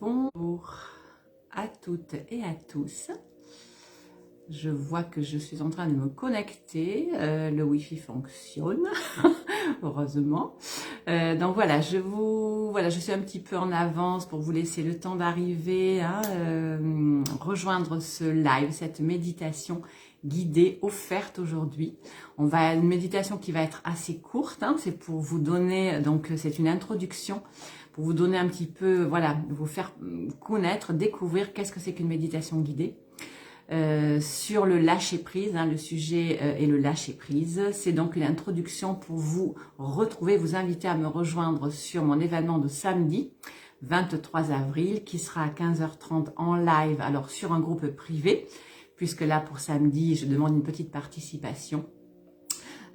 Bonjour à toutes et à tous. Je vois que je suis en train de me connecter. Le Wi-Fi fonctionne, heureusement. Donc voilà, je suis un petit peu en avance pour vous laisser le temps d'arriver à rejoindre ce live, cette méditation guidée offerte aujourd'hui. Une méditation qui va être assez courte, hein, c'est pour vous donner, donc c'est une introduction pour vous donner un petit peu, voilà, vous faire connaître, découvrir qu'est-ce que c'est qu'une méditation guidée. Sur le lâcher-prise, hein, le sujet est le lâcher-prise. C'est donc une introduction pour vous retrouver, vous inviter à me rejoindre sur mon événement de samedi 23 avril qui sera à 15h30 en live, alors sur un groupe privé, puisque là pour samedi, je demande une petite participation.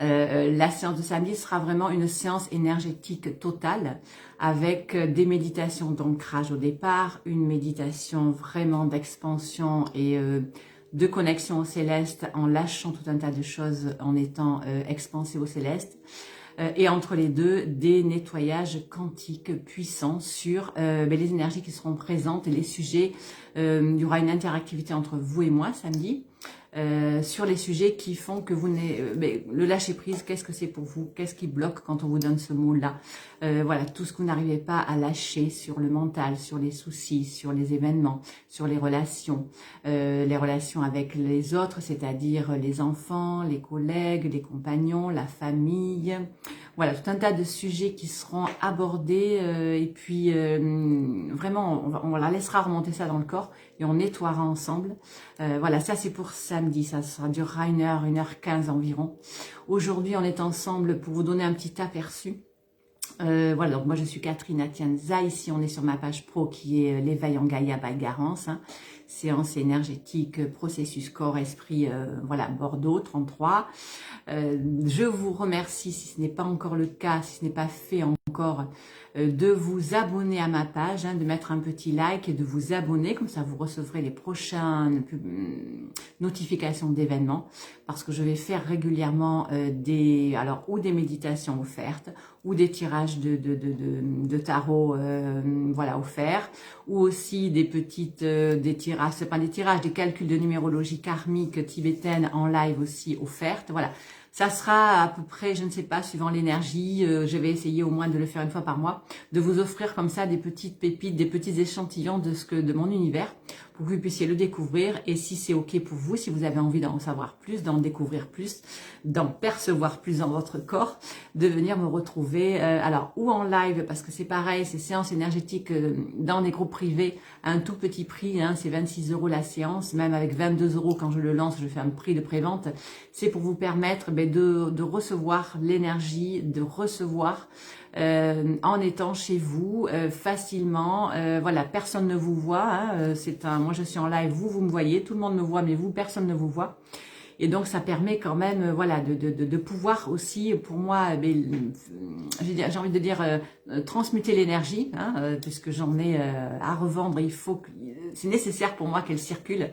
La séance de samedi sera vraiment une séance énergétique totale avec des méditations d'ancrage au départ, une méditation vraiment d'expansion et de connexion au céleste en lâchant tout un tas de choses en étant expansé au céleste. Et entre les deux, des nettoyages quantiques puissants sur les énergies qui seront présentes et les sujets. Il y aura une interactivité entre vous et moi samedi. Sur les sujets qui font que vous le lâcher prise, qu'est-ce que c'est pour vous? Qu'est-ce qui bloque quand on vous donne ce mot-là? Voilà, tout ce que vous n'arrivez pas à lâcher sur le mental, sur les soucis, sur les événements, sur les relations avec les autres, c'est-à-dire les enfants, les collègues, les compagnons, la famille. Voilà, tout un tas de sujets qui seront abordés et puis vraiment, on la laissera remonter ça dans le corps et on nettoiera ensemble. Voilà, ça c'est pour samedi, ça durera 1h15 environ. Aujourd'hui, on est ensemble pour vous donner un petit aperçu. Voilà, donc moi je suis Catherine Atienza, ici on est sur ma page pro qui est l'éveil en Gaïa by Garance, hein. Séance énergétique, processus corps-esprit, voilà, Bordeaux 33. Je vous remercie, si ce n'est pas encore le cas, si ce n'est pas fait encore, de vous abonner à ma page, hein, de mettre un petit like et de vous abonner, comme ça vous recevrez les prochaines notifications d'événements, parce que je vais faire régulièrement des méditations offertes, ou des tirages de tarot voilà, offerts, ou aussi des tirages, c'est pas des tirages, des calculs de numérologie karmique tibétaine en live aussi offertes. Voilà, ça sera à peu près, je ne sais pas, suivant l'énergie, je vais essayer au moins de le faire une fois par mois, de vous offrir comme ça des petites pépites, des petits échantillons de mon univers, pour que vous puissiez le découvrir. Et si c'est ok pour vous, si vous avez envie d'en savoir plus, d'en découvrir plus, d'en percevoir plus dans votre corps, de venir me retrouver, alors ou en live, parce que c'est pareil, ces séances énergétiques dans des groupes privés, à un tout petit prix, hein, c'est 26 € la séance, même avec 22 € quand je le lance, je fais un prix de prévente. C'est pour vous permettre de recevoir l'énergie, de recevoir en étant chez vous facilement. Voilà, personne ne vous voit, hein, moi je suis en live, vous me voyez, tout le monde me voit, mais vous, personne ne vous voit. Et donc ça permet quand même, voilà, de pouvoir aussi, pour moi, j'ai envie de dire transmuter l'énergie, hein, puisque j'en ai à revendre. C'est nécessaire pour moi qu'elle circule.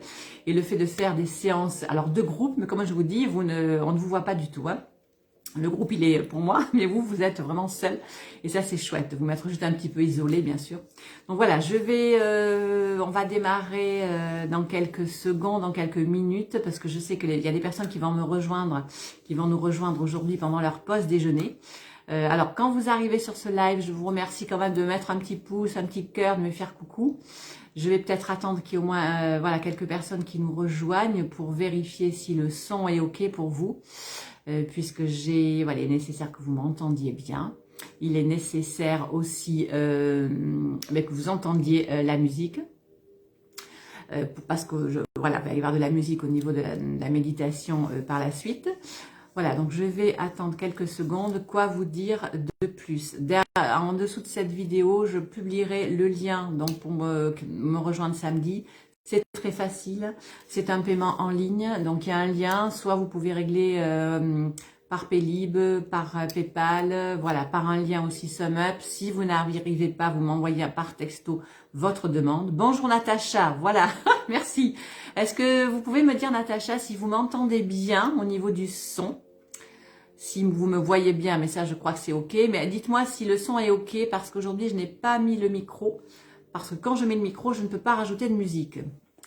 Et le fait de faire des séances, alors de groupe, mais comme je vous dis, on ne vous voit pas du tout, hein. Le groupe, il est pour moi, mais vous êtes vraiment seul. Et ça, c'est chouette, de vous mettre juste un petit peu isolé, bien sûr. Donc voilà, on va démarrer dans quelques secondes, dans quelques minutes, parce que je sais qu'il y a des personnes qui vont nous rejoindre aujourd'hui pendant leur pause déjeuner. Alors, quand vous arrivez sur ce live, je vous remercie quand même de mettre un petit pouce, un petit cœur, de me faire coucou. Je vais peut-être attendre qu'il y ait au moins voilà, quelques personnes qui nous rejoignent pour vérifier si le son est OK pour vous. Puisque voilà, il est nécessaire que vous m'entendiez bien. Il est nécessaire aussi que vous entendiez la musique. Parce que voilà, il va y avoir de la musique au niveau de la méditation par la suite. Voilà, donc je vais attendre quelques secondes. Quoi vous dire de plus? En dessous de cette vidéo, je publierai le lien donc pour me rejoindre samedi. C'est très facile, c'est un paiement en ligne, donc il y a un lien, soit vous pouvez régler par Paylib, par Paypal, voilà, par un lien aussi SumUp. Si vous n'arrivez pas, vous m'envoyez par texto votre demande. Bonjour Natacha, voilà, merci. Est-ce que vous pouvez me dire Natacha si vous m'entendez bien au niveau du son? Si vous me voyez bien, mais ça je crois que c'est ok, mais dites-moi si le son est ok parce qu'aujourd'hui je n'ai pas mis le micro parce que quand je mets le micro, je ne peux pas rajouter de musique.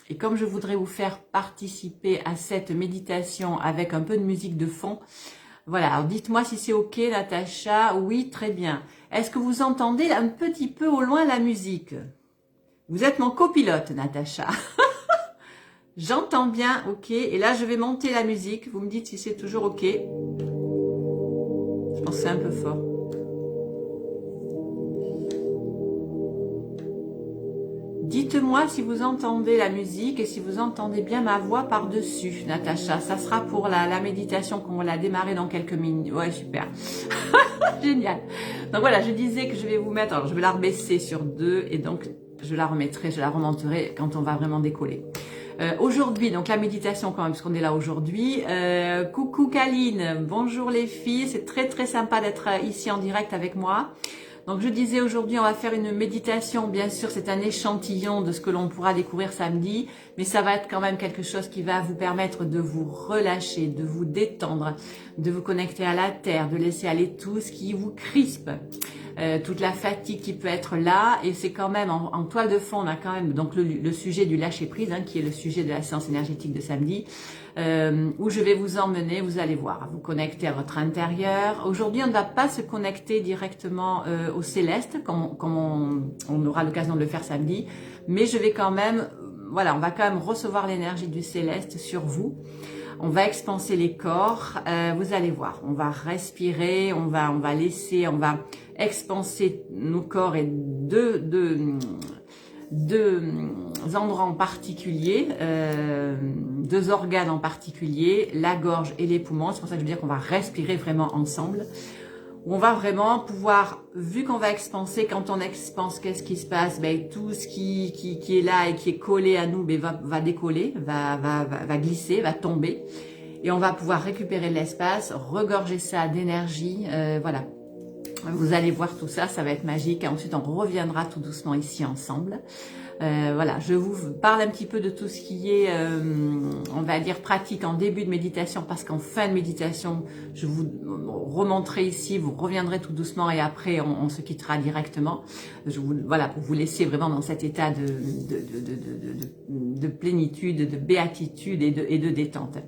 Et comme je voudrais vous faire participer à cette méditation avec un peu de musique de fond, voilà, alors dites-moi si c'est ok Natacha, oui, très bien. Est-ce que vous entendez un petit peu au loin la musique? Vous êtes mon copilote Natacha. J'entends bien, ok, et là je vais monter la musique, vous me dites si c'est toujours ok. Je pense que c'est un peu fort. Dites-moi si vous entendez la musique et si vous entendez bien ma voix par-dessus, Natacha. Ça sera pour la méditation qu'on va démarrer dans quelques minutes. Ouais, super. Génial. Donc voilà, je disais que je vais vous mettre, alors je vais la rebaisser sur 2 et donc je la remettrai, je la remonterai quand on va vraiment décoller. Aujourd'hui, donc la méditation quand même, parce qu'on est là aujourd'hui. Coucou Kaline, bonjour les filles, c'est très très sympa d'être ici en direct avec moi. Donc je disais aujourd'hui on va faire une méditation, bien sûr c'est un échantillon de ce que l'on pourra découvrir samedi, mais ça va être quand même quelque chose qui va vous permettre de vous relâcher, de vous détendre, de vous connecter à la terre, de laisser aller tout ce qui vous crispe, toute la fatigue qui peut être là, et c'est quand même en toile de fond on a quand même donc le sujet du lâcher prise, hein, qui est le sujet de la séance énergétique de samedi. Où je vais vous emmener, vous allez voir, vous connecter à votre intérieur. Aujourd'hui, on ne va pas se connecter directement au céleste, comme on aura l'occasion de le faire samedi, mais je vais quand même, voilà, on va quand même recevoir l'énergie du céleste sur vous. On va expanser les corps, vous allez voir, on va respirer, on va expanser nos corps et deux endroits en particulier, 2 organes en particulier, la gorge et les poumons. C'est pour ça que je veux dire qu'on va respirer vraiment ensemble. On va vraiment pouvoir, vu qu'on va expanser, quand on expanse, qu'est-ce qui se passe? Ben, tout ce qui est là et qui est collé à nous ben, va décoller, va glisser, va tomber. Et on va pouvoir récupérer l'espace, regorger ça d'énergie, voilà. Vous allez voir tout ça, ça va être magique. Ensuite, on reviendra tout doucement ici ensemble. Voilà, je vous parle un petit peu de tout ce qui est, on va dire, pratique en début de méditation, parce qu'en fin de méditation, je vous remonterai ici, vous reviendrez tout doucement et après, on se quittera directement. Voilà, pour vous laisser vraiment dans cet état de plénitude, de béatitude et de détente.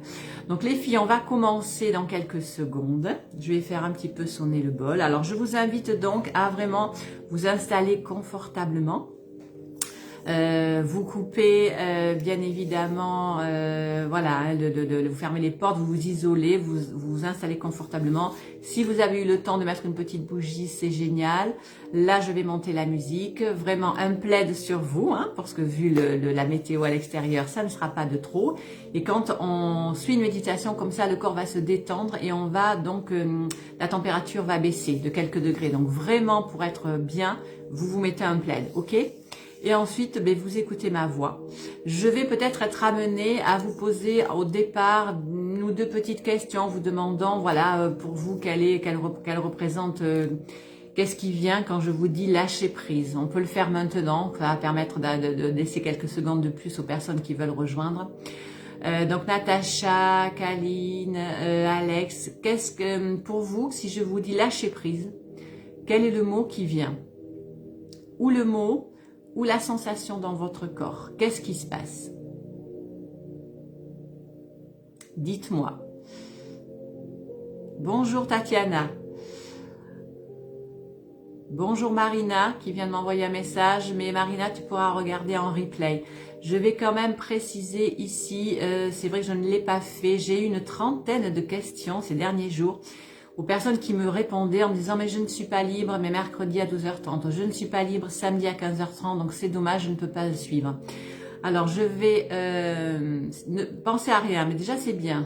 Donc les filles, on va commencer dans quelques secondes. Je vais faire un petit peu sonner le bol. Alors, je vous invite donc à vraiment vous installer confortablement. Vous coupez bien évidemment, voilà, vous fermez les portes, vous vous isolez, vous installez confortablement. Si vous avez eu le temps de mettre une petite bougie, c'est génial. Là, je vais monter la musique, vraiment un plaid sur vous, hein, parce que vu la météo à l'extérieur, ça ne sera pas de trop. Et quand on suit une méditation comme ça, le corps va se détendre et on va donc, la température va baisser de quelques degrés. Donc vraiment, pour être bien, vous vous mettez un plaid, ok ? Et ensuite, ben, vous écoutez ma voix. Je vais peut-être être amenée à vous poser au départ 1 ou 2 petites questions, vous demandant, voilà, pour vous, qu'elle représente, qu'est-ce qui vient quand je vous dis lâcher prise. On peut le faire maintenant, ça va permettre de laisser quelques secondes de plus aux personnes qui veulent rejoindre. Donc Natacha, Kaline, Alex, qu'est-ce que, pour vous, si je vous dis lâcher prise, quel est le mot qui vient? Ou le mot ou la sensation dans votre corps? Qu'est-ce qui se passe? Dites-moi. Bonjour Tatiana. Bonjour Marina qui vient de m'envoyer un message, mais Marina, tu pourras regarder en replay. Je vais quand même préciser ici, c'est vrai que je ne l'ai pas fait, j'ai eu une trentaine de questions ces derniers jours aux personnes qui me répondaient en me disant mais je ne suis pas libre, mais mercredi à 12h30, je ne suis pas libre samedi à 15h30, donc c'est dommage, je ne peux pas le suivre. Alors je vais ne penser à rien, mais déjà c'est bien.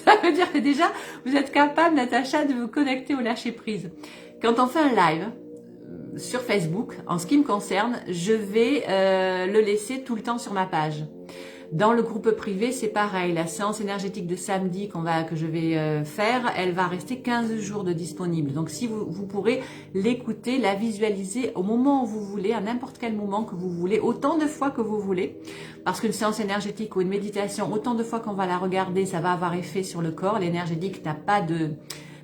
Ça veut dire que déjà vous êtes capable, Natacha, de vous connecter au lâcher prise. Quand on fait un live sur Facebook, en ce qui me concerne, je vais le laisser tout le temps sur ma page. Dans le groupe privé, c'est pareil. La séance énergétique de samedi que je vais faire, elle va rester 15 jours de disponible. Donc, si vous pourrez l'écouter, la visualiser au moment où vous voulez, à n'importe quel moment que vous voulez, autant de fois que vous voulez. Parce qu'une séance énergétique ou une méditation, autant de fois qu'on va la regarder, ça va avoir effet sur le corps. L'énergétique n'a pas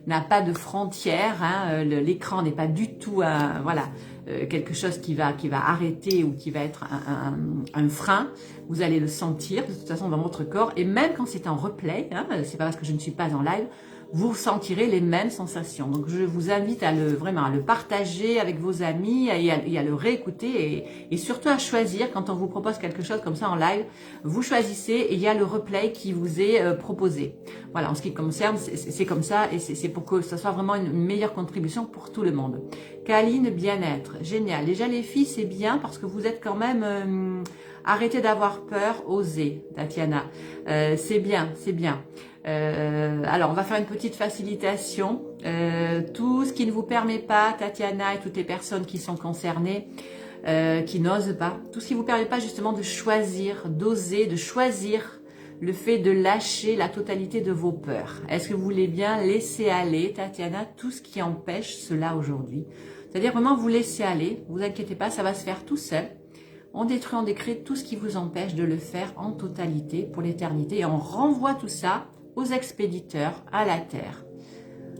n'a pas de frontières, hein, l'écran n'est pas du tout voilà, quelque chose qui va arrêter ou qui va être un frein. Vous allez le sentir de toute façon dans votre corps, et même quand c'est en replay, hein, c'est pas parce que je ne suis pas en live, vous sentirez les mêmes sensations. Donc je vous invite à vraiment à le partager avec vos amis et à le réécouter, et surtout à choisir quand on vous propose quelque chose comme ça en live. Vous choisissez et il y a le replay qui vous est proposé. Voilà, en ce qui concerne, c'est comme ça, et c'est pour que ça soit vraiment une meilleure contribution pour tout le monde. Câline, bien-être, génial. Déjà les filles, c'est bien parce que vous êtes quand même... arrêtez d'avoir peur, osez, Tatiana. C'est bien, c'est bien. Alors, on va faire une petite facilitation. Tout ce qui ne vous permet pas, Tatiana et toutes les personnes qui sont concernées, qui n'osent pas, tout ce qui ne vous permet pas justement de choisir, d'oser, de choisir le fait de lâcher la totalité de vos peurs. Est-ce que vous voulez bien laisser aller, Tatiana, tout ce qui empêche cela aujourd'hui? C'est-à-dire vraiment vous laisser aller, vous inquiétez pas, ça va se faire tout seul. On détruit, on décrète tout ce qui vous empêche de le faire en totalité pour l'éternité, et on renvoie tout ça aux expéditeurs, à la Terre,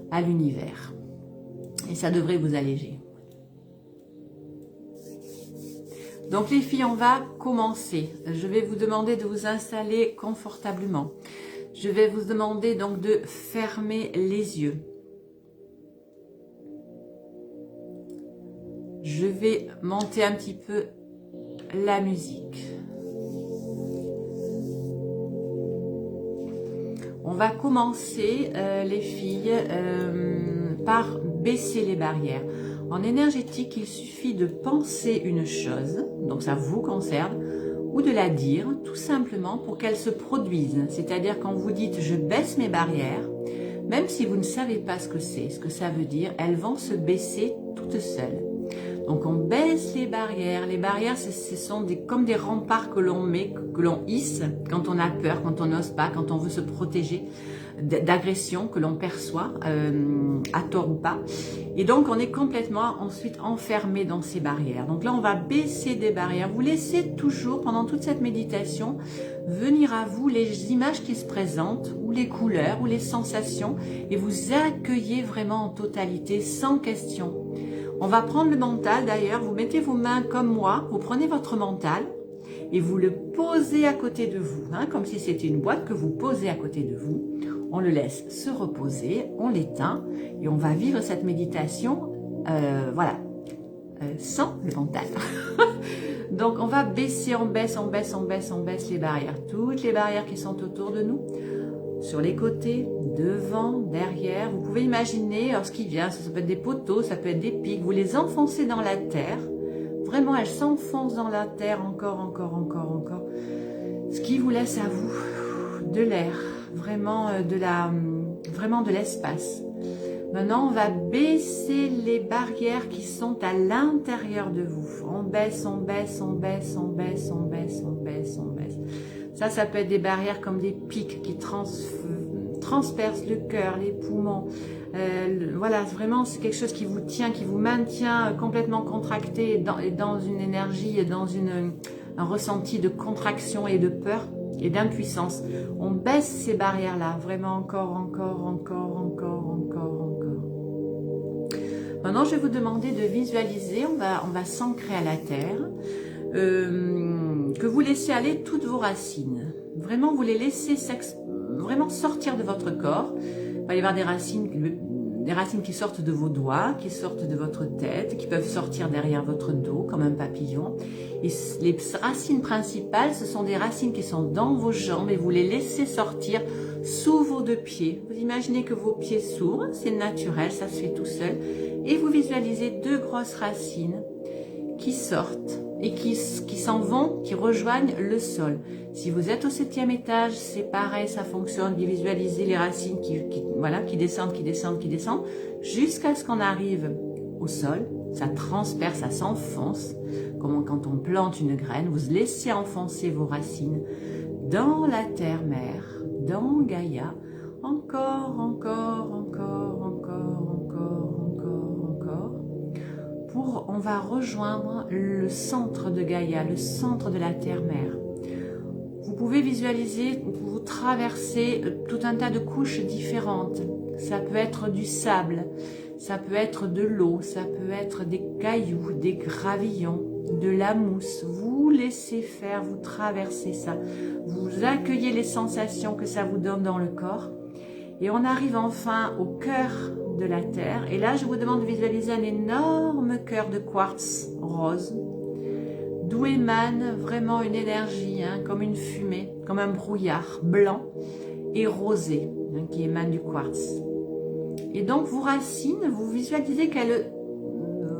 à l'univers. Et ça devrait vous alléger. Donc les filles, on va commencer. Je vais vous demander de vous installer confortablement. Je vais vous demander donc de fermer les yeux. Je vais monter un petit peu la musique. On va commencer, les filles, par baisser les barrières. En énergétique, il suffit de penser une chose, donc ça vous concerne, ou de la dire, tout simplement pour qu'elle se produise. C'est-à-dire quand vous dites « je baisse mes barrières », même si vous ne savez pas ce que c'est, ce que ça veut dire, elles vont se baisser toutes seules. Donc on baisse les barrières. Les barrières, ce sont comme des remparts que l'on met, que l'on hisse quand on a peur, quand on n'ose pas, quand on veut se protéger d'agressions que l'on perçoit, à tort ou pas. Et donc on est complètement ensuite enfermé dans ces barrières. Donc là on va baisser des barrières. Vous laissez toujours, pendant toute cette méditation, venir à vous les images qui se présentent, ou les couleurs, ou les sensations, et vous accueillez vraiment en totalité, sans question. On va prendre le mental d'ailleurs, vous mettez vos mains comme moi, vous prenez votre mental et vous le posez à côté de vous, hein, comme si c'était une boîte que vous posez à côté de vous. On le laisse se reposer, on l'éteint et on va vivre cette méditation, voilà, sans le mental. Donc on va baisser, on baisse, on baisse, on baisse, on baisse les barrières, toutes les barrières qui sont autour de nous. Sur les côtés, devant, derrière. Vous pouvez imaginer ce qui vient, ça peut être des poteaux, ça peut être des pics. Vous les enfoncez dans la terre. Vraiment, elles s'enfoncent dans la terre encore, encore, encore, encore. Ce qui vous laisse à vous de l'air, vraiment de l'espace. Maintenant, on va baisser les barrières qui sont à l'intérieur de vous. On baisse, on baisse, on baisse, on baisse, on baisse, on baisse, on baisse. Ça peut être des barrières comme des pics qui transpercent le cœur, les poumons. Voilà, vraiment, c'est quelque chose qui vous tient, qui vous maintient complètement contracté dans une énergie, dans un ressenti de contraction et de peur et d'impuissance. On baisse ces barrières-là, vraiment encore, encore, encore, encore, encore, encore. Maintenant, je vais vous demander de visualiser, on va s'ancrer à la terre. Que vous laissez aller toutes vos racines. Vraiment, vous les laissez vraiment sortir de votre corps. Il va y avoir des racines qui sortent de vos doigts, qui sortent de votre tête, qui peuvent sortir derrière votre dos comme un papillon. Et les racines principales, ce sont des racines qui sont dans vos jambes et vous les laissez sortir sous vos deux pieds. Vous imaginez que vos pieds s'ouvrent, c'est naturel, ça se fait tout seul. Et vous visualisez deux grosses racines qui sortent et qui s'en vont, qui rejoignent le sol. Si vous êtes au 7e étage, c'est pareil, ça fonctionne. Vous visualisez les racines qui descendent, qui descendent, qui descendent, jusqu'à ce qu'on arrive au sol. Ça transperce, ça s'enfonce, comme quand on plante une graine. Vous laissez enfoncer vos racines dans la terre-mère, dans Gaïa, encore, encore, encore, encore, encore, encore, encore. On va rejoindre le centre de Gaïa, le centre de la terre-mère. Vous pouvez visualiser, vous traversez tout un tas de couches différentes. Ça peut être du sable, ça peut être de l'eau, ça peut être des cailloux, des gravillons, de la mousse. Vous laissez faire, vous traversez ça. Vous accueillez les sensations que ça vous donne dans le corps. Et on arrive enfin au cœur de la Terre. Et là, je vous demande de visualiser un énorme cœur de quartz rose, d'où émane vraiment une énergie, comme une fumée, comme un brouillard blanc et rosé, qui émane du quartz. Et donc, vos racines, vous visualisez qu'elles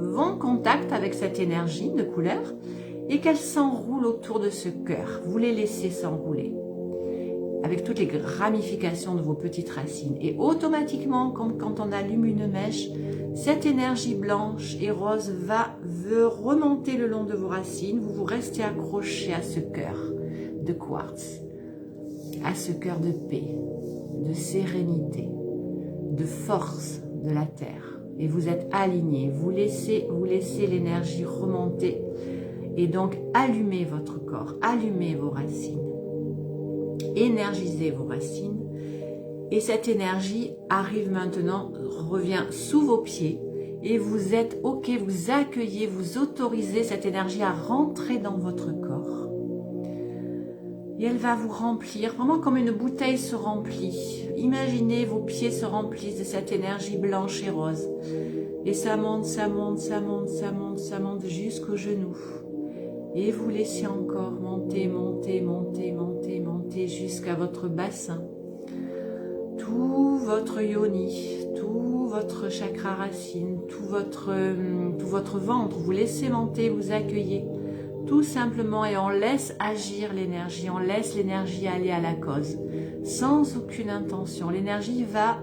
vont en contact avec cette énergie de couleur et qu'elles s'enroulent autour de ce cœur. Vous les laissez s'enrouler avec toutes les ramifications de vos petites racines. Et automatiquement, comme quand on allume une mèche, cette énergie blanche et rose veut remonter le long de vos racines. Vous restez accroché à ce cœur de quartz, à ce cœur de paix, de sérénité, de force de la Terre. Et vous êtes aligné, vous laissez l'énergie remonter et donc allumer votre corps, allumer vos racines. Énergisez vos racines et cette énergie arrive maintenant, revient sous vos pieds et vous êtes OK, vous accueillez, vous autorisez cette énergie à rentrer dans votre corps et elle va vous remplir, vraiment comme une bouteille se remplit. Imaginez vos pieds se remplissent de cette énergie blanche et rose et ça monte, ça monte, ça monte, ça monte, ça monte jusqu'aux genoux. Et vous laissez encore monter, monter, monter, monter, monter jusqu'à votre bassin. Tout votre yoni, tout votre chakra racine, tout votre ventre, vous laissez monter, vous accueillez. Tout simplement et on laisse agir l'énergie, on laisse l'énergie aller à la cause. Sans aucune intention. L'énergie va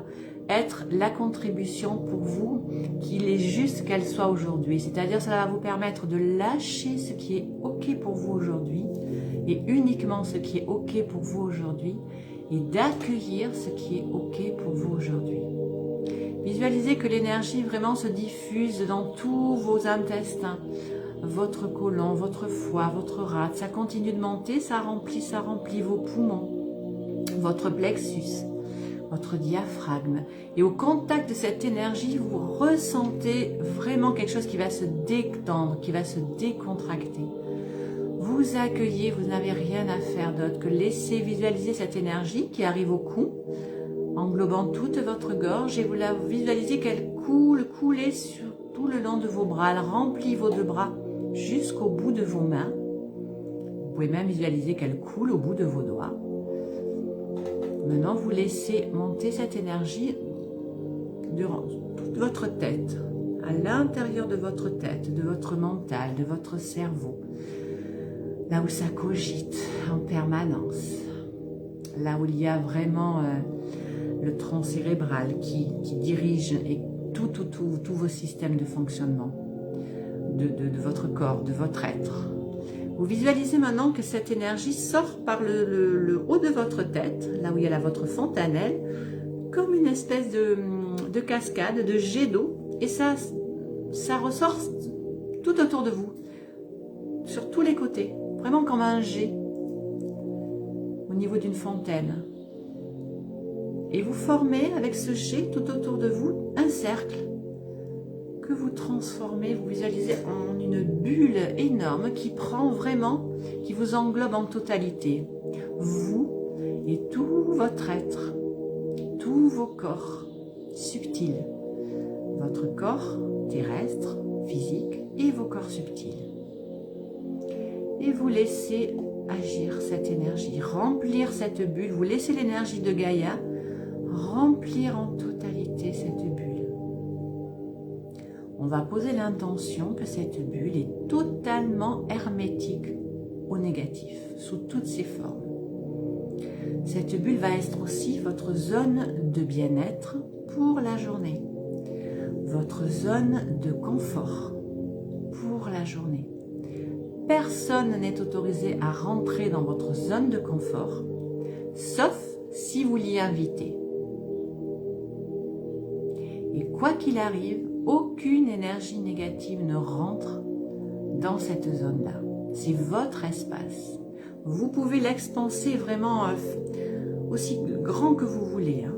être la contribution pour vous qu'il est juste qu'elle soit aujourd'hui. C'est-à-dire ça va vous permettre de lâcher ce qui est OK pour vous aujourd'hui et uniquement ce qui est OK pour vous aujourd'hui et d'accueillir ce qui est OK pour vous aujourd'hui. Visualisez que l'énergie vraiment se diffuse dans tous vos intestins, votre côlon, votre foie, votre rate. Ça continue de monter, ça remplit vos poumons, votre plexus, votre diaphragme. Et au contact de cette énergie, vous ressentez vraiment quelque chose qui va se détendre, qui va se décontracter. Vous accueillez, vous n'avez rien à faire d'autre que laisser visualiser cette énergie qui arrive au cou, englobant toute votre gorge et vous la visualisez qu'elle couler sur tout le long de vos bras. Elle remplit vos deux bras jusqu'au bout de vos mains. Vous pouvez même visualiser qu'elle coule au bout de vos doigts. Maintenant, vous laissez monter cette énergie durant toute votre tête, à l'intérieur de votre tête, de votre mental, de votre cerveau, là où ça cogite en permanence, là où il y a vraiment le tronc cérébral qui dirige et tous vos systèmes de fonctionnement de votre corps, de votre être. Vous visualisez maintenant que cette énergie sort par le haut de votre tête, là où il y a votre fontanelle, comme une espèce de cascade, de jet d'eau, et ça ressort tout autour de vous, sur tous les côtés, vraiment comme un jet, au niveau d'une fontaine. Et vous formez avec ce jet tout autour de vous un cercle que vous transformez, vous visualisez en une bulle énorme qui prend vraiment, qui vous englobe en totalité. Vous et tout votre être, tous vos corps subtils, votre corps terrestre, physique et vos corps subtils. Et vous laissez agir cette énergie, remplir cette bulle, vous laissez l'énergie de Gaïa remplir en totalité cette bulle. On va poser l'intention que cette bulle est totalement hermétique au négatif, sous toutes ses formes. Cette bulle va être aussi votre zone de bien-être pour la journée, votre zone de confort pour la journée. Personne n'est autorisé à rentrer dans votre zone de confort, sauf si vous l'y invitez. Et quoi qu'il arrive, aucune énergie négative ne rentre dans cette zone-là. C'est votre espace. Vous pouvez l'expanser vraiment aussi grand que vous voulez. Hein.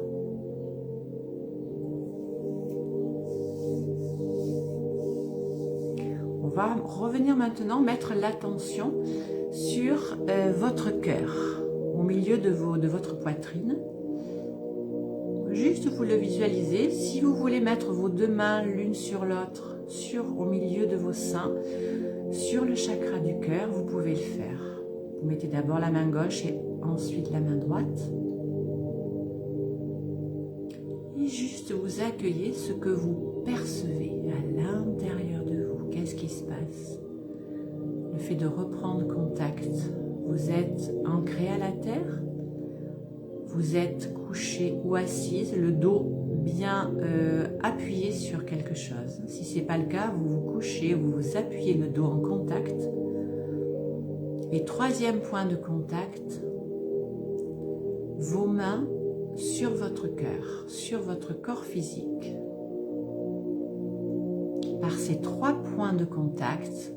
On va revenir maintenant mettre l'attention sur votre cœur, au milieu de votre poitrine. Juste vous le visualisez. Si vous voulez mettre vos deux mains l'une sur l'autre, au milieu de vos seins, sur le chakra du cœur, vous pouvez le faire. Vous mettez d'abord la main gauche et ensuite la main droite. Et juste vous accueillez ce que vous percevez à l'intérieur de vous. Qu'est-ce qui se passe? Le fait de reprendre contact. Vous êtes ancré à la terre. Vous êtes couché ou assise, le dos bien appuyé sur quelque chose. Si ce n'est pas le cas, vous vous couchez, vous vous appuyez le dos en contact. Et troisième point de contact, vos mains sur votre cœur, sur votre corps physique. Par ces 3 points de contact,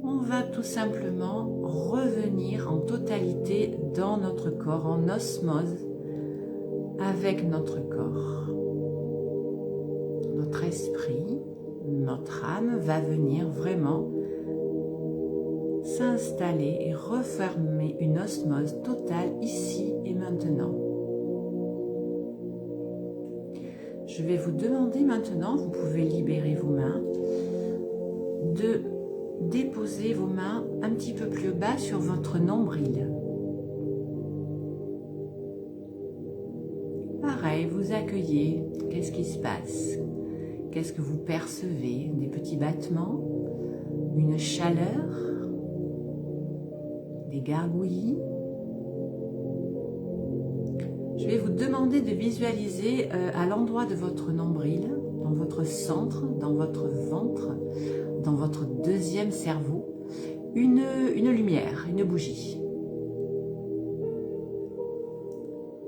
on va tout simplement revenir en totalité dans notre corps, en osmose avec notre corps. Notre esprit, notre âme va venir vraiment s'installer et refermer une osmose totale ici et maintenant. Je vais vous demander maintenant, vous pouvez libérer vos mains, de déposer vos mains un petit peu plus bas sur votre nombril. Pareil, vous accueillez. Qu'est-ce qui se passe? Qu'est-ce que vous percevez? Des petits battements, une chaleur, des gargouillis. Je vais vous demander de visualiser à l'endroit de votre nombril, dans votre centre, dans votre ventre, dans votre deuxième cerveau, une lumière, une bougie.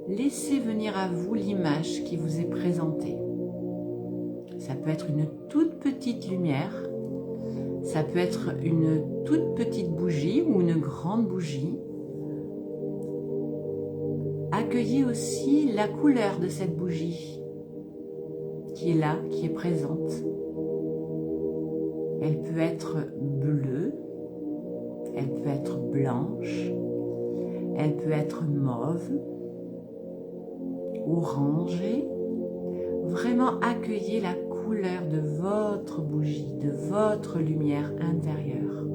Laissez venir à vous l'image qui vous est présentée. Ça peut être une toute petite lumière, ça peut être une toute petite bougie ou une grande bougie. Accueillez aussi la couleur de cette bougie qui est là, qui est présente. Elle peut être bleue, elle peut être blanche, elle peut être mauve, orangée. Vraiment accueillez la couleur de votre bougie, de votre lumière intérieure.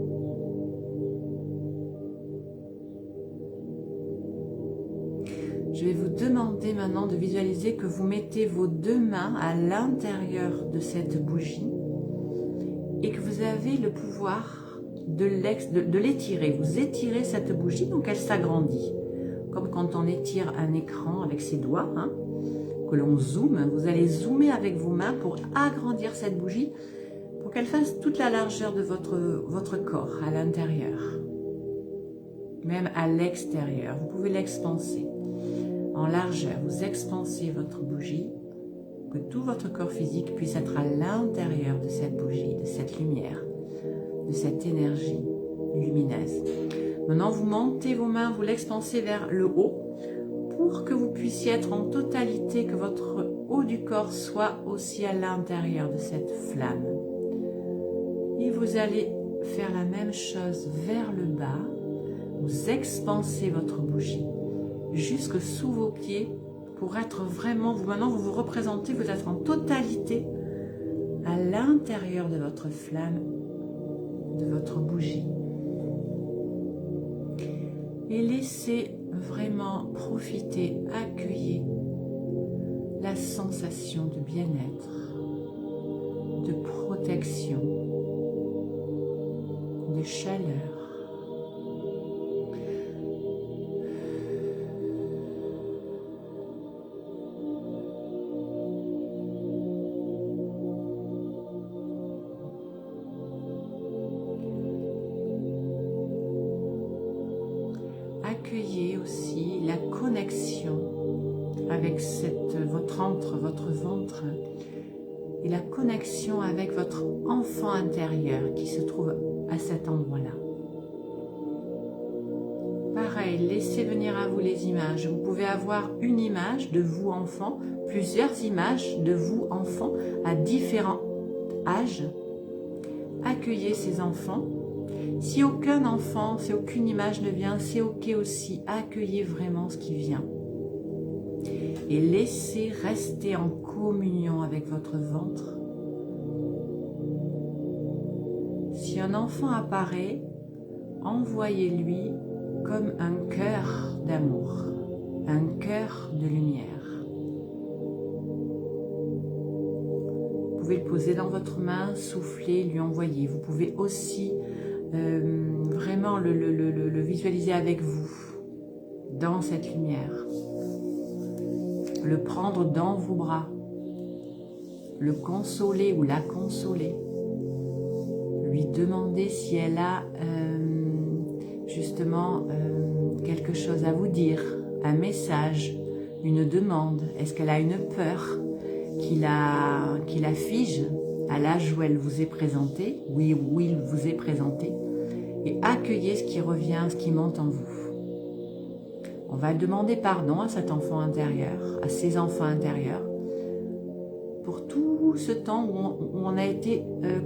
Je vais vous demander maintenant de visualiser que vous mettez vos deux mains à l'intérieur de cette bougie et que vous avez le pouvoir de l'étirer. Vous étirez cette bougie, donc elle s'agrandit. Comme quand on étire un écran avec ses doigts, hein, que l'on zoome. Vous allez zoomer avec vos mains pour agrandir cette bougie, pour qu'elle fasse toute la largeur de votre corps à l'intérieur. Même à l'extérieur, vous pouvez l'expanser. En largeur, vous expansez votre bougie, que tout votre corps physique puisse être à l'intérieur de cette bougie, de cette lumière, de cette énergie lumineuse. Maintenant, vous montez vos mains, vous l'expansez vers le haut pour que vous puissiez être en totalité, que votre haut du corps soit aussi à l'intérieur de cette flamme. Et vous allez faire la même chose vers le bas. Vous expansez votre bougie jusque sous vos pieds pour être vraiment, maintenant vous vous représentez, vous êtes en totalité à l'intérieur de votre flamme, de votre bougie. Et laissez vraiment profiter, accueillir la sensation de bien-être, de protection, de chaleur. Accueillez aussi la connexion avec votre ventre et la connexion avec votre enfant intérieur qui se trouve à cet endroit-là. pareil, laissez venir à vous les images. Vous pouvez avoir une image de vous enfant, plusieurs images de vous enfant à différents âges. Accueillez ces enfants. Si aucun enfant, si aucune image ne vient, c'est ok aussi. Accueillez vraiment ce qui vient. Et laissez rester en communion avec votre ventre. Si un enfant apparaît, envoyez-lui comme un cœur d'amour, un cœur de lumière. Vous pouvez le poser dans votre main, souffler, lui envoyer. Vous pouvez aussi vraiment le visualiser avec vous, dans cette lumière. Le prendre dans vos bras, le consoler ou la consoler. Lui demander si elle a justement quelque chose à vous dire, un message, une demande. Est-ce qu'elle a une peur qui la fige à l'âge où elle vous est présentée, oui, où il vous est présenté, et accueillez ce qui revient, ce qui monte en vous. On va demander pardon à cet enfant intérieur, à ses enfants intérieurs, pour tout ce temps où on a été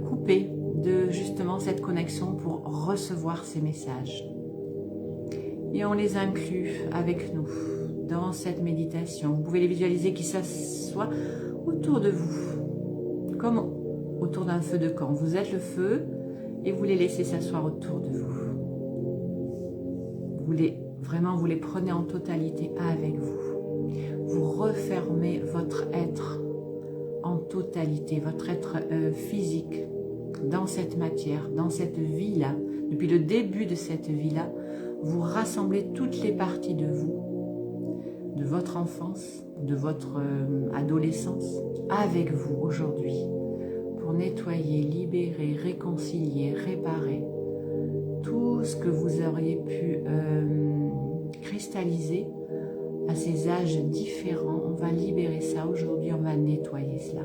coupé de justement cette connexion pour recevoir ces messages. Et on les inclut avec nous dans cette méditation. Vous pouvez les visualiser qui s'assoient autour de vous, comme autour d'un feu de camp. Vous êtes le feu et vous les laissez s'asseoir autour de vous. Vous les prenez en totalité avec vous. Vous refermez votre être en totalité, votre être physique, dans cette matière, dans cette vie-là. Depuis le début de cette vie-là, vous rassemblez toutes les parties de vous, de votre enfance, de votre adolescence, avec vous aujourd'hui, pour nettoyer, libérer, réconcilier, réparer tout ce que vous auriez pu cristalliser à ces âges différents. On va libérer ça aujourd'hui, on va nettoyer cela.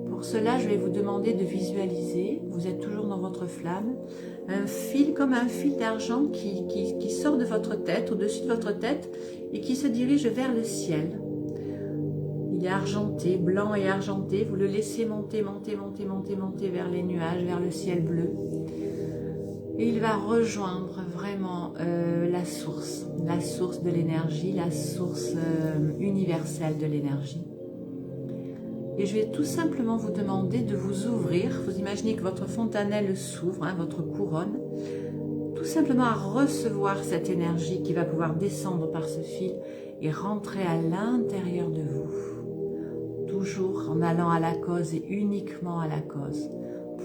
Pour cela, je vais vous demander de visualiser, vous êtes toujours dans votre flamme, un fil comme un fil d'argent qui sort de votre tête, au-dessus de votre tête, et qui se dirige vers le ciel. Il est argenté, blanc et argenté, vous le laissez monter, monter, monter, monter, monter vers les nuages, vers le ciel bleu. Et il va rejoindre vraiment la source de l'énergie, la source universelle de l'énergie. Et je vais tout simplement vous demander de vous ouvrir. Vous imaginez que votre fontanelle s'ouvre, hein, votre couronne, tout simplement à recevoir cette énergie qui va pouvoir descendre par ce fil et rentrer à l'intérieur de vous. Toujours en allant à la cause et uniquement à la cause.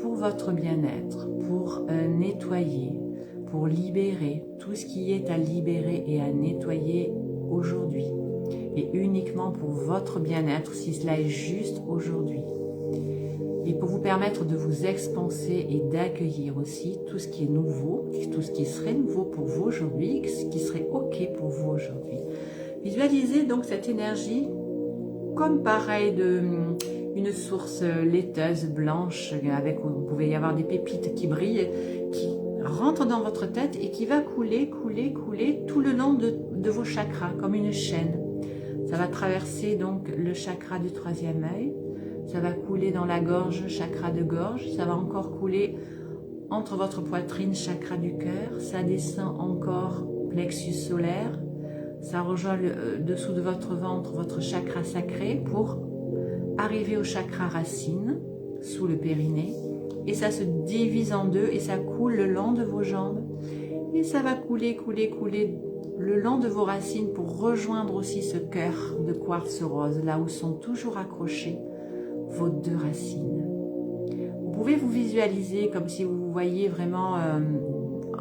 Pour votre bien-être, pour nettoyer, pour libérer tout ce qui est à libérer et à nettoyer aujourd'hui. Et uniquement pour votre bien-être, si cela est juste aujourd'hui. Et pour vous permettre de vous expanser et d'accueillir aussi tout ce qui est nouveau, tout ce qui serait nouveau pour vous aujourd'hui, ce qui serait ok pour vous aujourd'hui. Visualisez donc cette énergie comme pareil une source laiteuse, blanche, avec où vous pouvez y avoir des pépites qui brillent, qui rentrent dans votre tête et qui va couler, couler, couler tout le long de vos chakras, comme une chaîne. Ça va traverser donc le chakra du troisième œil, ça va couler dans la gorge, chakra de gorge, ça va encore couler entre votre poitrine, chakra du cœur, ça descend encore, plexus solaire, ça rejoint le dessous de votre ventre, votre chakra sacré, pour arriver au chakra racine, sous le périnée, et ça se divise en deux et ça coule le long de vos jambes, et ça va couler, couler, couler le long de vos racines pour rejoindre aussi ce cœur de quartz rose, là où sont toujours accrochées vos deux racines. Vous pouvez vous visualiser comme si vous voyiez vraiment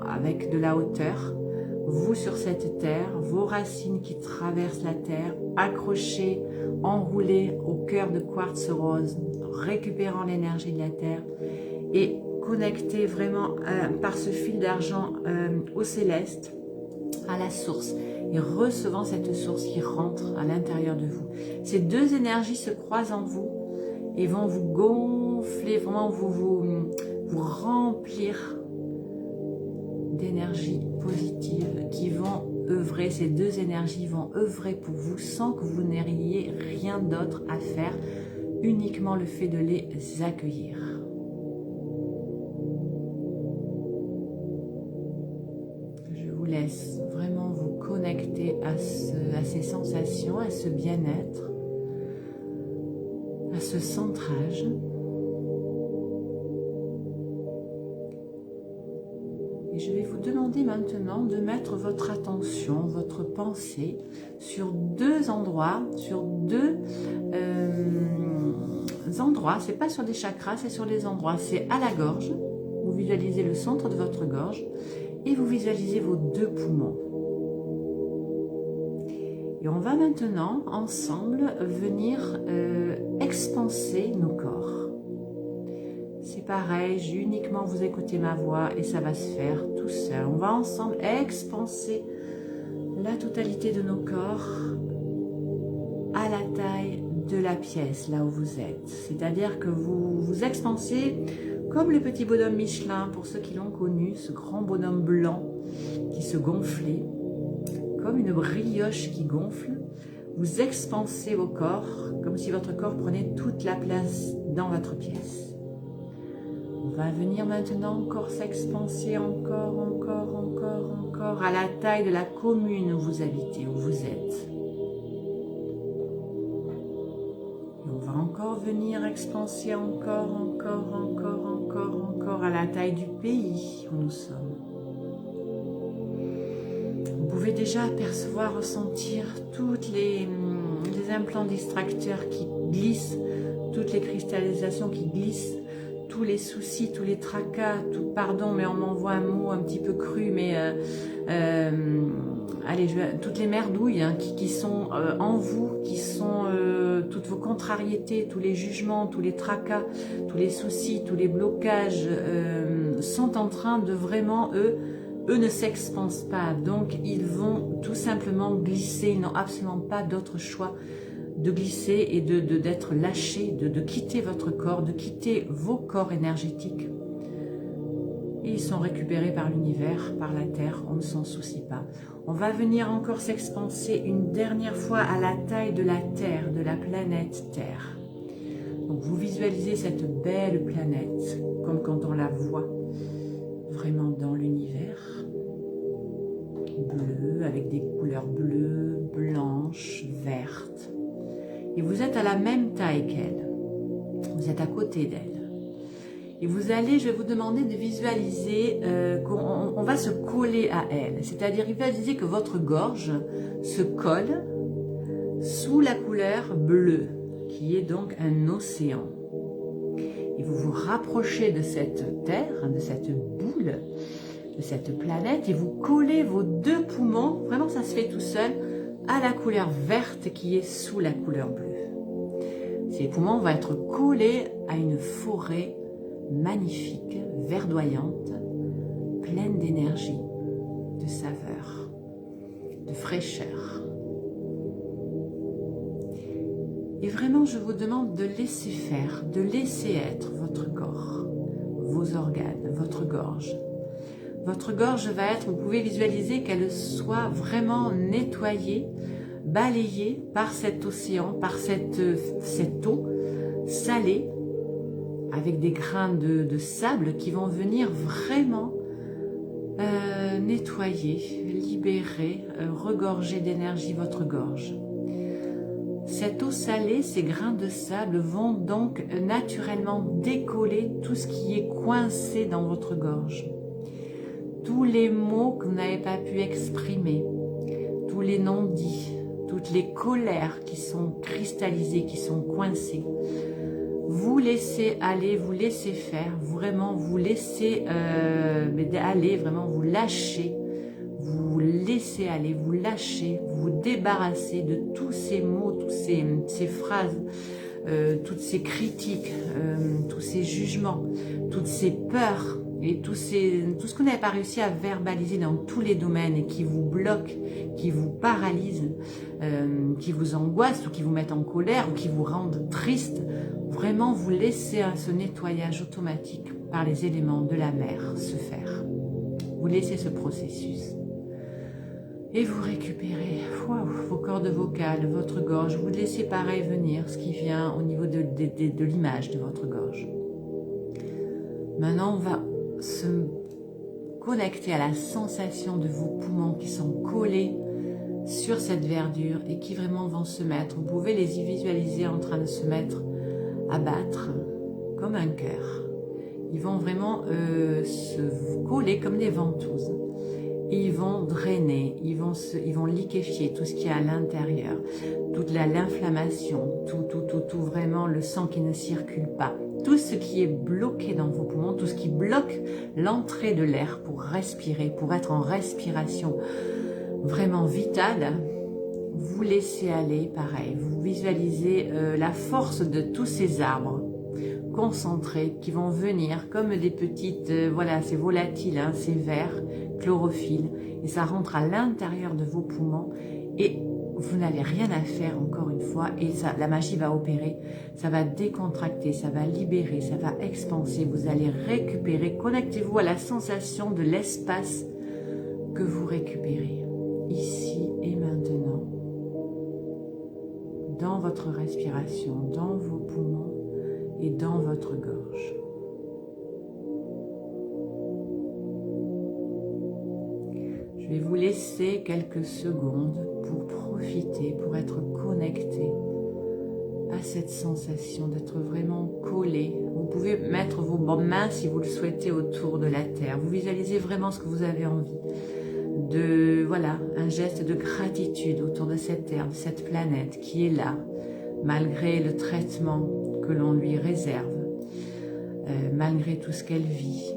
avec de la hauteur, vous sur cette terre, vos racines qui traversent la terre, accrochées, enroulées au cœur de quartz rose, récupérant l'énergie de la terre et connectées vraiment par ce fil d'argent au céleste, à la source, et recevant cette source qui rentre à l'intérieur de vous. Ces deux énergies se croisent en vous et vont vous gonfler, vraiment vous remplir d'énergie œuvrer, ces deux énergies vont œuvrer pour vous sans que vous n'ayez rien d'autre à faire, uniquement le fait de les accueillir. Je vous laisse vraiment vous connecter à ces sensations, à ce bien-être, à ce centrage. Et je vais vous demander maintenant de mettre votre attention, votre pensée sur deux endroits, c'est pas sur des chakras, c'est sur des endroits, c'est à la gorge, vous visualisez le centre de votre gorge et vous visualisez vos deux poumons. Et on va maintenant ensemble venir expanser nos corps. C'est pareil, uniquement vous écoutez ma voix et ça va se faire tout seul. On va ensemble expanser la totalité de nos corps à la taille de la pièce, là où vous êtes. C'est-à-dire que vous vous expansez comme le petit bonhomme Michelin, pour ceux qui l'ont connu, ce grand bonhomme blanc qui se gonflait, comme une brioche qui gonfle. Vous expansez vos corps, comme si votre corps prenait toute la place dans votre pièce. On va venir maintenant encore s'expanser, encore, à la taille de la commune où vous habitez, où vous êtes. Et on va encore venir expanser encore, à la taille du pays où nous sommes. Vous pouvez déjà apercevoir, ressentir toutes les implants distracteurs qui glissent, toutes les cristallisations qui glissent, tous les soucis, tous les tracas, pardon, mais on m'envoie un mot un petit peu cru, mais allez, toutes les merdouilles qui sont en vous, qui sont toutes vos contrariétés, tous les jugements, tous les tracas, tous les soucis, tous les blocages sont en train de vraiment, eux ne s'expansent pas, donc ils vont tout simplement glisser, ils n'ont absolument pas d'autre choix de glisser et d'être lâché, de quitter votre corps, de quitter vos corps énergétiques. Et ils sont récupérés par l'univers, par la Terre, on ne s'en soucie pas. On va venir encore s'expanser une dernière fois à la taille de la Terre, de la planète Terre. Donc vous visualisez cette belle planète, comme quand on la voit vraiment dans l'univers, bleu, avec des couleurs bleues, blanches, vertes. Et vous êtes à la même taille qu'elle. Vous êtes à côté d'elle. Et vous allez, je vais vous demander de visualiser qu'on va se coller à elle. C'est-à-dire, visualisez que votre gorge se colle sous la couleur bleue, qui est donc un océan. Et vous vous rapprochez de cette terre, de cette boule, de cette planète, et vous collez vos deux poumons, vraiment ça se fait tout seul, à la couleur verte qui est sous la couleur bleue. Ces poumons vont être collés à une forêt magnifique, verdoyante, pleine d'énergie, de saveur, de fraîcheur. Et vraiment, je vous demande de laisser faire, de laisser être votre corps, vos organes, votre gorge. Votre gorge va être, vous pouvez visualiser qu'elle soit vraiment nettoyée, balayée par cet océan, par cette eau salée, avec des grains de sable qui vont venir vraiment nettoyer, libérer, regorger d'énergie votre gorge. Cette eau salée, ces grains de sable vont donc naturellement décoller tout ce qui est coincé dans votre gorge. Tous les mots que vous n'avez pas pu exprimer, tous les non-dits, toutes les colères qui sont cristallisées, qui sont coincées, vous laissez aller, vous laissez faire, vraiment vous laissez aller, vraiment vous lâchez, vous laissez aller, vous lâchez, vous débarrassez de tous ces mots, toutes ces phrases, toutes ces critiques, tous ces jugements, toutes ces peurs, et tout ce que vous n'avez pas réussi à verbaliser dans tous les domaines et qui vous bloquent, qui vous paralysent, qui vous angoissent ou qui vous mettent en colère ou qui vous rendent triste, vraiment vous laissez ce nettoyage automatique par les éléments de la mer se faire. Vous laissez ce processus. Et vous récupérez vos cordes vocales, votre gorge. Vous laissez pareil venir ce qui vient au niveau de l'image de votre gorge. Maintenant, on va se connecter à la sensation de vos poumons qui sont collés sur cette verdure et qui vraiment vont se mettre. Vous pouvez les y visualiser en train de se mettre à battre comme un cœur. Ils vont vraiment se coller comme des ventouses. Et ils vont drainer, ils vont liquéfier tout ce qui est à l'intérieur, toute l'inflammation, tout vraiment le sang qui ne circule pas, tout ce qui est bloqué dans vos poumons, tout ce qui bloque l'entrée de l'air pour respirer, pour être en respiration vraiment vitale. Vous laissez aller, pareil, vous visualisez la force de tous ces arbres concentrés qui vont venir comme des petites, voilà, c'est volatile, hein, c'est vert, chlorophylle, et ça rentre à l'intérieur de vos poumons et vous n'avez rien à faire encore une fois et ça, la magie va opérer, ça va décontracter, ça va libérer, ça va expanser, vous allez récupérer, connectez-vous à la sensation de l'espace que vous récupérez ici et maintenant dans votre respiration, dans vos poumons et dans votre gorge. Je vais vous laisser quelques secondes pour profiter, pour être connecté à cette sensation d'être vraiment collé. Vous pouvez mettre vos mains, si vous le souhaitez, autour de la terre. Vous visualisez vraiment ce que vous avez envie. Voilà, un geste de gratitude autour de cette terre, de cette planète qui est là, malgré le traitement que l'on lui réserve, malgré tout ce qu'elle vit.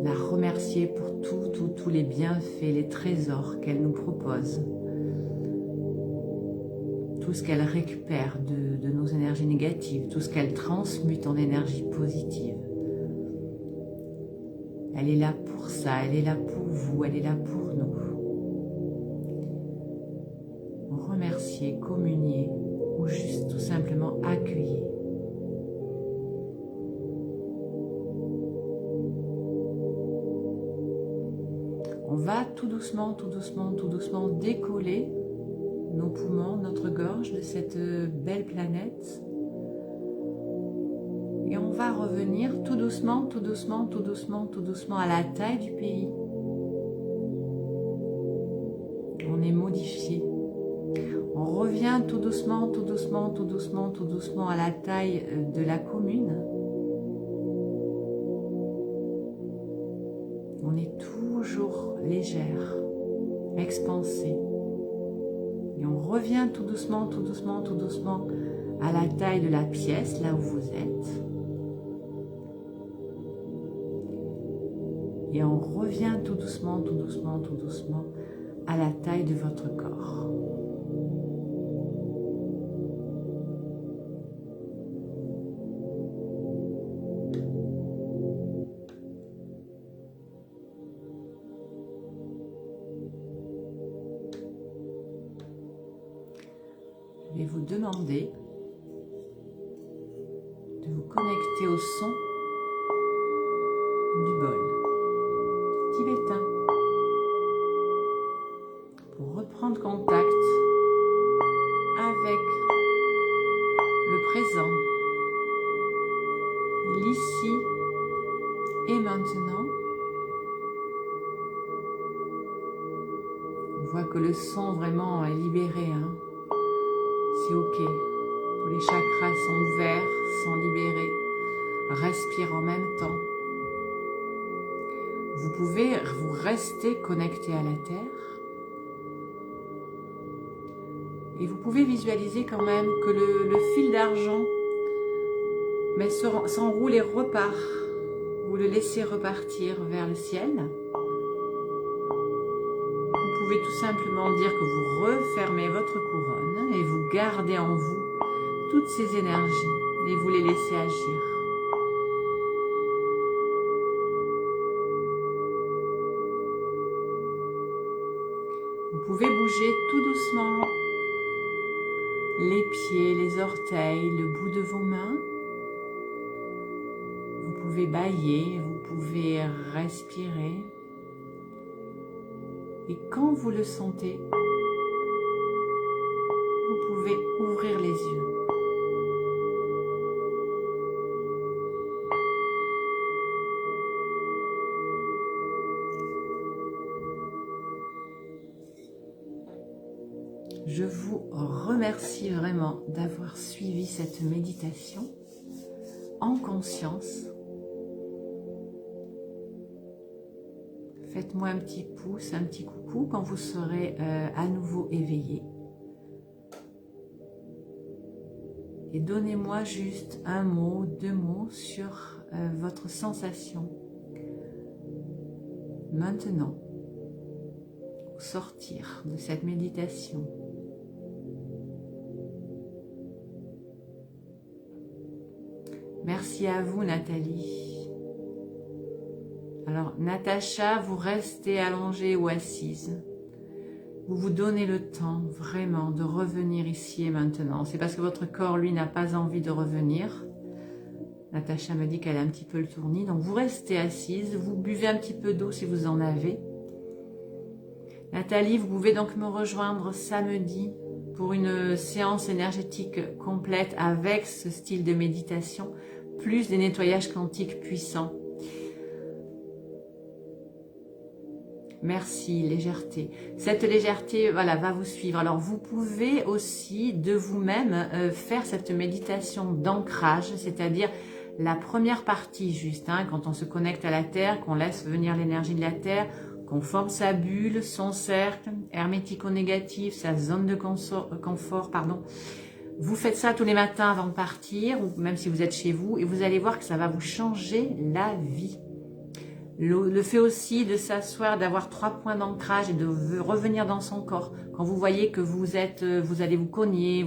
La remercier pour tous les bienfaits, les trésors qu'elle nous propose, tout ce qu'elle récupère de nos énergies négatives, tout ce qu'elle transmute en énergie positive. Elle est là pour ça, elle est là pour vous, elle est là pour nous. Remercier, communier ou juste tout simplement accueillir. On va tout doucement décoller nos poumons, notre gorge de cette belle planète. Et on va revenir tout doucement à la taille du pays. On est modifié. On revient tout doucement à la taille de la commune. On est toujours légère, expansée. Et on revient tout doucement à la taille de la pièce, là où vous êtes. Et on revient tout doucement à la taille de votre corps. Je vais vous demander de vous connecter au son du bol tibétain pour reprendre contact avec le présent, l'ici et maintenant. On voit que le son vraiment est libéré, hein. C'est ok, tous les chakras sont ouverts, sont libérés, respire en même temps. Vous pouvez vous rester connecté à la terre et vous pouvez visualiser quand même que le fil d'argent s'enroule et repart. Vous le laissez repartir vers le ciel. Vous pouvez tout simplement dire que vous refermez votre couronne et vous gardez en vous toutes ces énergies et vous les laissez agir. Vous pouvez bouger tout doucement les pieds, les orteils, le bout de vos mains. Vous pouvez bâiller, vous pouvez respirer. Et quand vous le sentez, vous pouvez ouvrir les yeux. Je vous remercie vraiment d'avoir suivi cette méditation en conscience. Faites-moi un petit pouce, un petit coucou quand vous serez à nouveau éveillé. Et donnez-moi juste un mot, 2 mots sur votre sensation. Maintenant, au sortir de cette méditation, merci à vous Nathalie. Alors Natacha, vous restez allongée ou assise. Vous vous donnez le temps vraiment de revenir ici et maintenant. C'est parce que votre corps, lui, n'a pas envie de revenir. Natacha me dit qu'elle a un petit peu le tournis. Donc vous restez assise, vous buvez un petit peu d'eau si vous en avez. Nathalie, vous pouvez donc me rejoindre samedi pour une séance énergétique complète avec ce style de méditation, plus des nettoyages quantiques puissants. Merci, légèreté. Cette légèreté, voilà, va vous suivre. Alors, vous pouvez aussi de vous-même faire cette méditation d'ancrage, c'est-à-dire la première partie juste, hein, quand on se connecte à la Terre, qu'on laisse venir l'énergie de la Terre, qu'on forme sa bulle, son cercle, hermético-négatif, sa zone de confort, pardon. Vous faites ça tous les matins avant de partir, ou même si vous êtes chez vous, et vous allez voir que ça va vous changer la vie. Le fait aussi de s'asseoir, d'avoir 3 points d'ancrage et de revenir dans son corps. Quand vous voyez que vous allez vous cogner,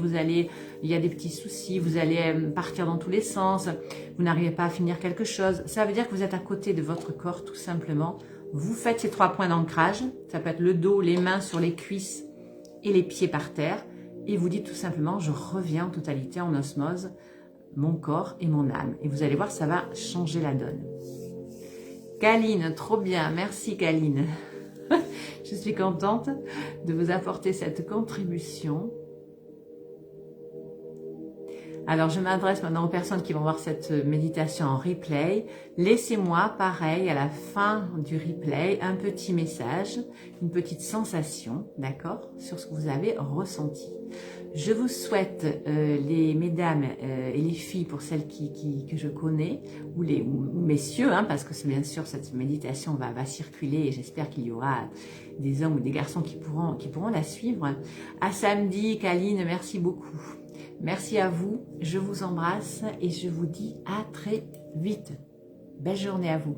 il y a des petits soucis, vous allez partir dans tous les sens, vous n'arrivez pas à finir quelque chose, ça veut dire que vous êtes à côté de votre corps tout simplement. Vous faites ces 3 points d'ancrage, ça peut être le dos, les mains sur les cuisses et les pieds par terre. Et vous dites tout simplement, je reviens en totalité, en osmose, mon corps et mon âme. Et vous allez voir, ça va changer la donne. Kaline, trop bien, merci Kaline. Je suis contente de vous apporter cette contribution. Alors, je m'adresse maintenant aux personnes qui vont voir cette méditation en replay. Laissez-moi, pareil, à la fin du replay, un petit message, une petite sensation, d'accord, sur ce que vous avez ressenti. Je vous souhaite, les mesdames et les filles, pour celles que je connais, ou messieurs, hein, parce que c'est bien sûr cette méditation va circuler et j'espère qu'il y aura des hommes ou des garçons qui pourront la suivre. À samedi, Kaline, merci beaucoup. Merci à vous, je vous embrasse et je vous dis à très vite. Belle journée à vous.